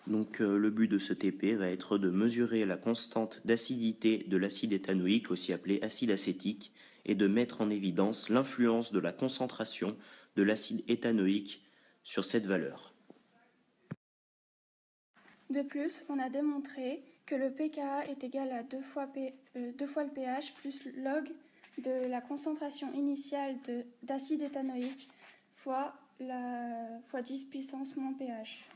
Donc le but de ce TP va être de mesurer la constante d'acidité de l'acide éthanoïque, aussi appelé acide acétique, et de mettre en évidence l'influence de la concentration de l'acide éthanoïque sur cette valeur. De plus, on a démontré que le pKa est égal à 2 fois le pH plus log de la concentration initiale d'acide éthanoïque fois 10 puissance moins pH.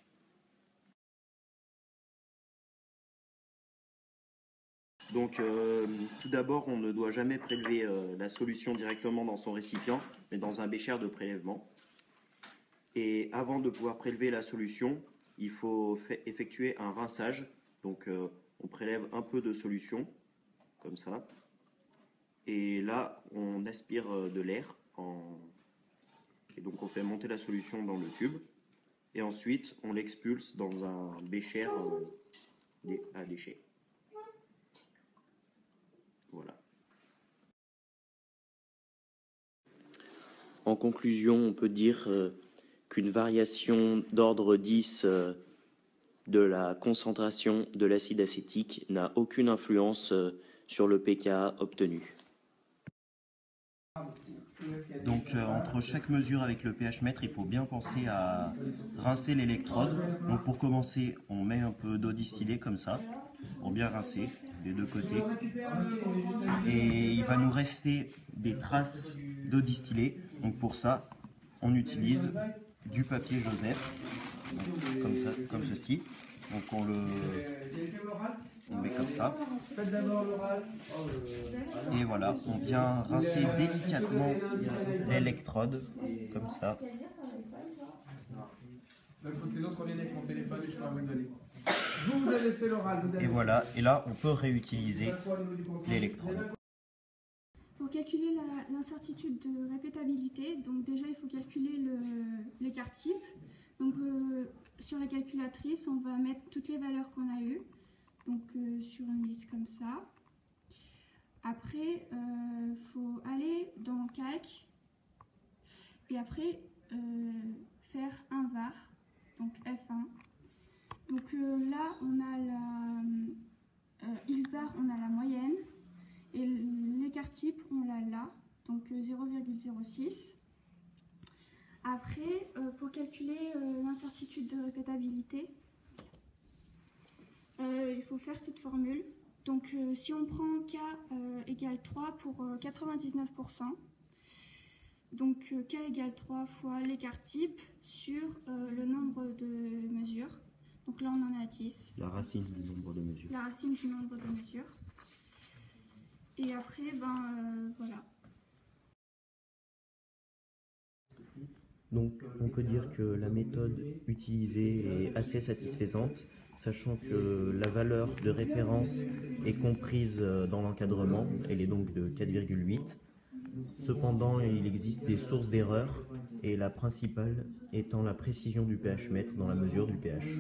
Donc tout d'abord, on ne doit jamais prélever la solution directement dans son récipient, mais dans un bécher de prélèvement. Et avant de pouvoir prélever la solution, il faut effectuer un rinçage. Donc on prélève un peu de solution, comme ça. Et là, on aspire de l'air. Et donc on fait monter la solution dans le tube. Et ensuite, on l'expulse dans un bécher à déchets. Voilà. En conclusion, on peut dire qu'une variation d'ordre 10 de la concentration de l'acide acétique n'a aucune influence sur le pKa obtenu. Donc entre chaque mesure avec le pH mètre, il faut bien penser à rincer l'électrode. Donc pour commencer, on met un peu d'eau distillée comme ça, pour bien rincer des deux côtés. Et il va nous rester des traces d'eau distillée. Donc pour ça, on utilise du papier Joseph, donc comme ça, comme ceci. Donc on met comme ça. Et voilà, on vient rincer délicatement l'électrode, comme ça. Et voilà, et là on peut réutiliser l'électrode. Pour calculer l'incertitude de répétabilité, donc déjà il faut calculer l'écart type. Donc sur la calculatrice, on va mettre toutes les valeurs qu'on a eues, donc sur une liste comme ça. Après, faut aller dans Calc et après faire un var, donc F1. Donc là, on a la X bar, on a la moyenne. Et l'écart type, on l'a là, donc 0,06. Après, pour calculer l'incertitude de répétabilité, il faut faire cette formule. Donc si on prend K égale 3 pour 99%, donc K égale 3 fois l'écart type sur le nombre de mesures. Donc là, on en a 10. La racine du nombre de mesures. La racine du nombre de mesures. Et après, voilà. Donc, on peut dire que la méthode utilisée est assez satisfaisante, sachant que la valeur de référence est comprise dans l'encadrement, elle est donc de 4,8. Cependant, il existe des sources d'erreur, et la principale étant la précision du pH mètre dans la mesure du pH.